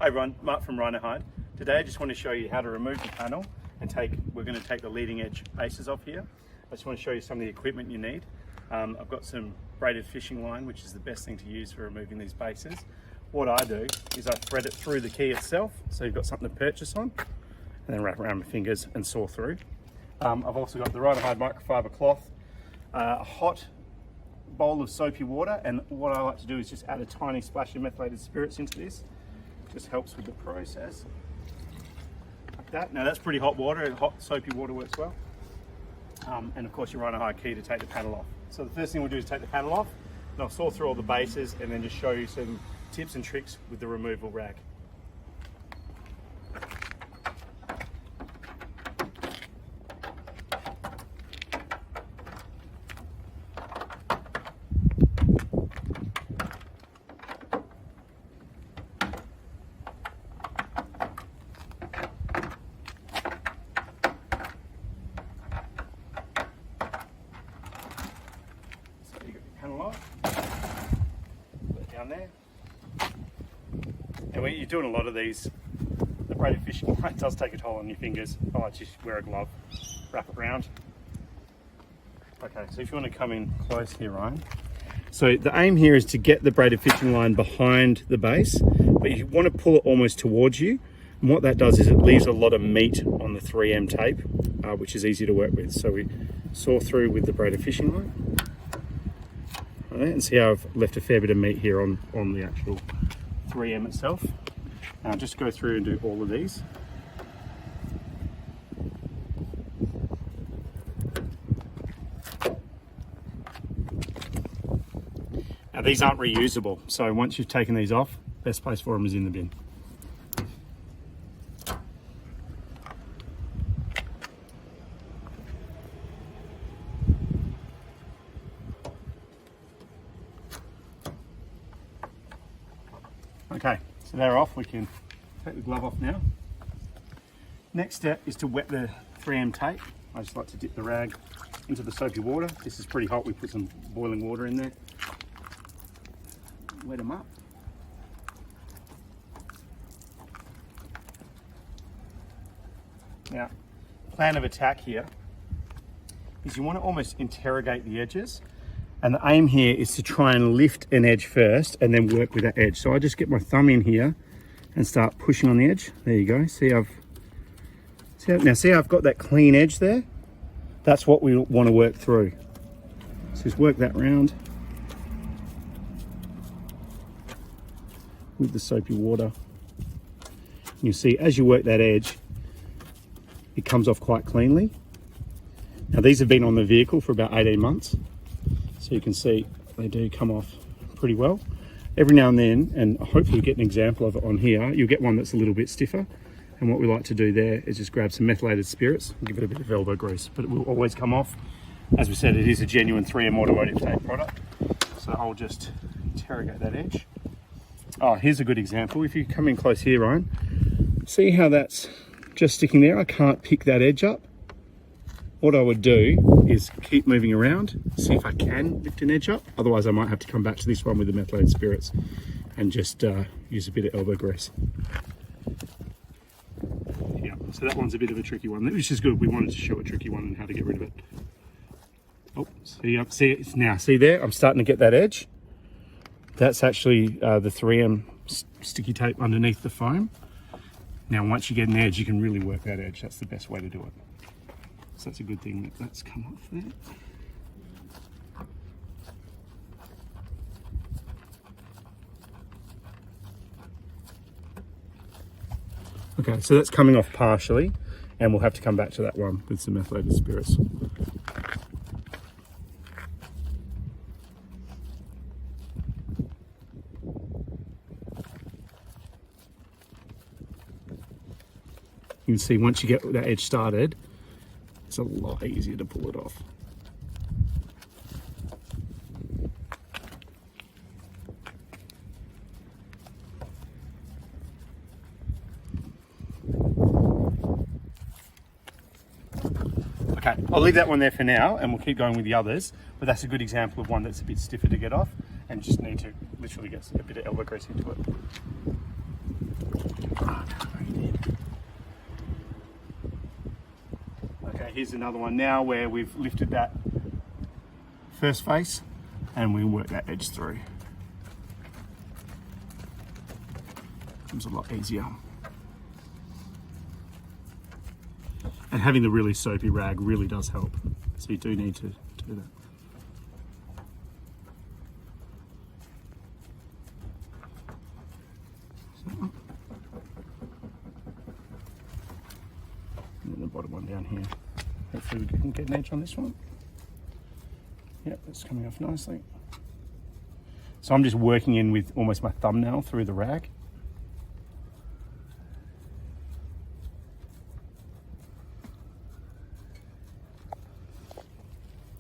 Hi everyone, Mark from Rhinohide. Today I just want to show you how to remove the panel and we're going to take the leading edge bases off here. I just want to show you some of the equipment you need. I've got some braided fishing line, which is the best thing to use for removing these bases. What I do is I thread it through the key itself, so you've got something to purchase on, and then wrap around my fingers and saw through. I've also got the Rhinohide microfiber cloth, a hot bowl of soapy water, and what I like to do is just add a tiny splash of methylated spirits into this. Just helps with the process. Like that. Now that's pretty hot water, hot soapy water works well. And of course your Rhinohide key to take the panel off. So the first thing we'll do is take the panel off, and I'll saw through all the bases and then just show you some tips and tricks with the removal rag. Down there. And when you're doing a lot of these, the braided fishing line does take a toll on your fingers. I like to just wear a glove, wrap it around. Okay, so if you want to come in close here, Ryan. So the aim here is to get the braided fishing line behind the base, but you want to pull it almost towards you. And what that does is it leaves a lot of meat on the 3M tape, which is easy to work with. So we saw through with the braided fishing line. And see how I've left a fair bit of meat here on the actual 3M itself. Now I'll just go through and do all of these. Now these aren't reusable, so once you've taken these off, best place for them is in the bin. Okay, so they're off. We can take the glove off now. Next step is to wet the 3M tape. I just like to dip the rag into the soapy water. This is pretty hot. We put some boiling water in there. Wet them up. Now, plan of attack here is you want to almost interrogate the edges. And the aim here is to try and lift an edge first and then work with that edge. So I just get my thumb in here and start pushing on the edge. There you go. See how I've got that clean edge there? That's what we want to work through. So just work that round with the soapy water. And you see as you work that edge, it comes off quite cleanly. Now these have been on the vehicle for about 18 months. So you can see they do come off pretty well. Every now and then, and hopefully you get an example of it on here, you'll get one that's a little bit stiffer. And what we like to do there is just grab some methylated spirits and give it a bit of elbow grease, but it will always come off. As we said, it is a genuine 3M automotive tape product. So I'll just interrogate that edge. Oh, here's a good example. If you come in close here, Ryan, see how that's just sticking there? I can't pick that edge up. What I would do is keep moving around, see if I can lift an edge up. Otherwise I might have to come back to this one with the methylated spirits and just use a bit of elbow grease. Yeah, so that one's a bit of a tricky one, which is good. We wanted to show a tricky one and how to get rid of it. Oh, see it now. See there, I'm starting to get that edge. That's actually the 3M sticky tape underneath the foam. Now once you get an edge, you can really work that edge. That's the best way to do it. So that's a good thing that that's come off there. Okay, so that's coming off partially, and we'll have to come back to that one with some methylated spirits. You can see once you get that edge started, it's a lot easier to pull it off. Okay, I'll leave that one there for now and we'll keep going with the others, but that's a good example of one that's a bit stiffer to get off and just need to literally get a bit of elbow grease into it. Okay, here's another one now where we've lifted that first face and we work that edge through. It's a lot easier. And having the really soapy rag really does help. So you do need to do that. And then the bottom one down here. Hopefully we can get an edge on this one. Yep, it's coming off nicely. So I'm just working in with almost my thumbnail through the rag.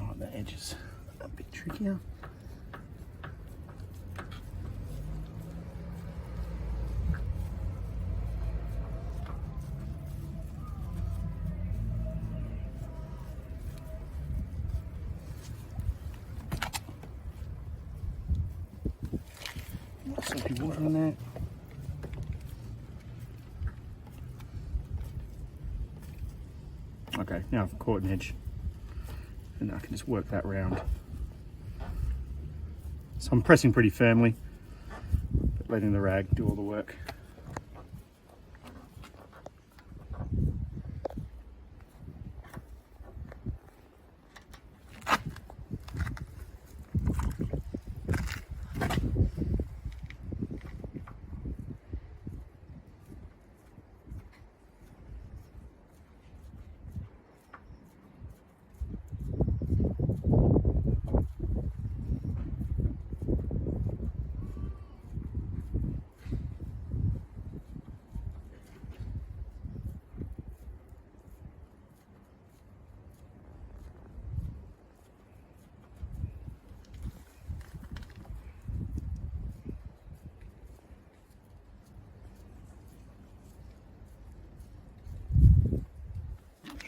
Oh, the edge is a bit trickier. Soapy water in there. Okay, now I've caught an edge and I can just work that round. So I'm pressing pretty firmly, but letting the rag do all the work.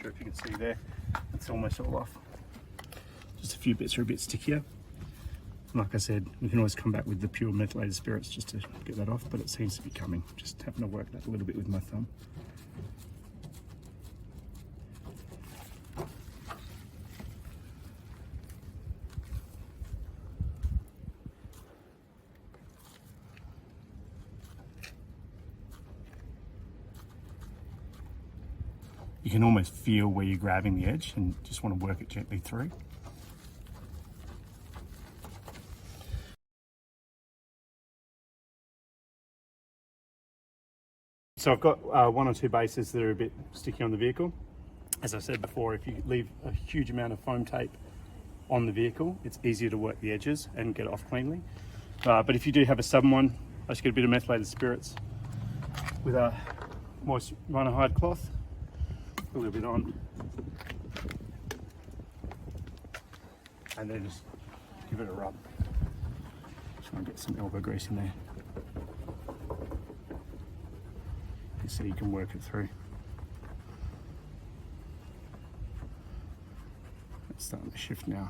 Sure if you can see there, it's almost all off. Just a few bits are a bit stickier. Like I said, we can always come back with the pure methylated spirits just to get that off, but it seems to be coming. Just having to work that a little bit with my thumb. You can almost feel where you're grabbing the edge and just want to work it gently through. So I've got one or two bases that are a bit sticky on the vehicle. As I said before, if you leave a huge amount of foam tape on the vehicle, it's easier to work the edges and get it off cleanly. But if you do have a stubborn one, I just get a bit of methylated spirits with a moist Rhinohide cloth. A little bit on, and then just give it a rub. Try and get some elbow grease in there, so you can work it through. It's starting to shift now.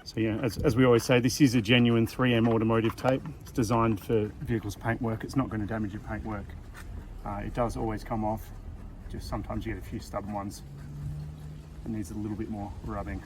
So yeah, as we always say, this is a genuine 3M automotive tape. It's designed for vehicles paintwork. It's not going to damage your paintwork. It does always come off, just sometimes you get a few stubborn ones. It needs a little bit more rubbing.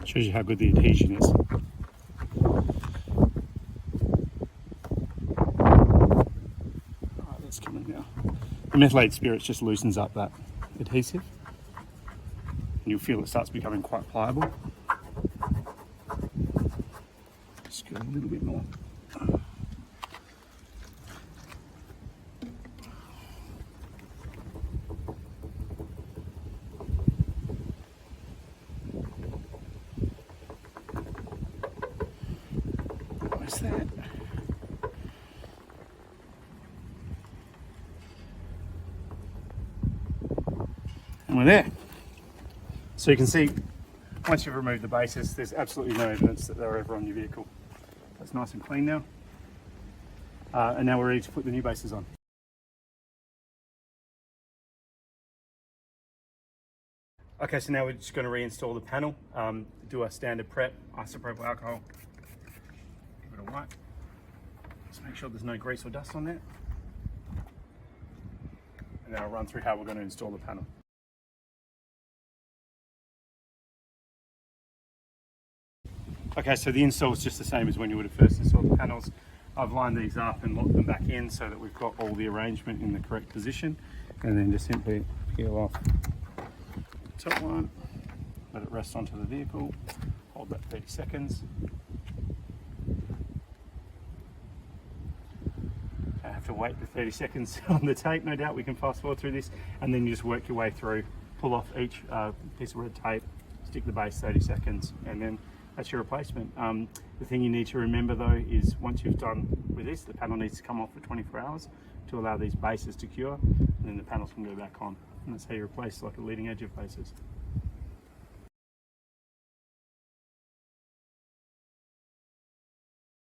Shows you how good the adhesion is. That's coming now. The methylated spirits just loosens up that adhesive, and you'll feel it starts becoming quite pliable. Just go a little bit more. close that. And we're there. So you can see, once you've removed the bases, there's absolutely no evidence that they're ever on your vehicle. That's nice and clean now. And now we're ready to put the new bases on. Okay, so now we're just going to reinstall the panel, do our standard prep, isopropyl alcohol, give it a wipe. Just make sure there's no grease or dust on there. And then I'll run through how we're going to install the panel. Okay, so the install is just the same as when you would have first installed the panels. I've lined these up and locked them back in so that we've got all the arrangement in the correct position, and then just simply peel off the top one, let it rest onto the vehicle, hold that 30 seconds. I have to wait the 30 seconds on the tape, no doubt we can fast forward through this, and then you just work your way through, pull off each piece of red tape, stick the base 30 seconds, and then that's your replacement. The thing you need to remember though is once you've done with this, the panel needs to come off for 24 hours to allow these bases to cure, and then the panels can go back on. And that's how you replace like a leading edge of bases.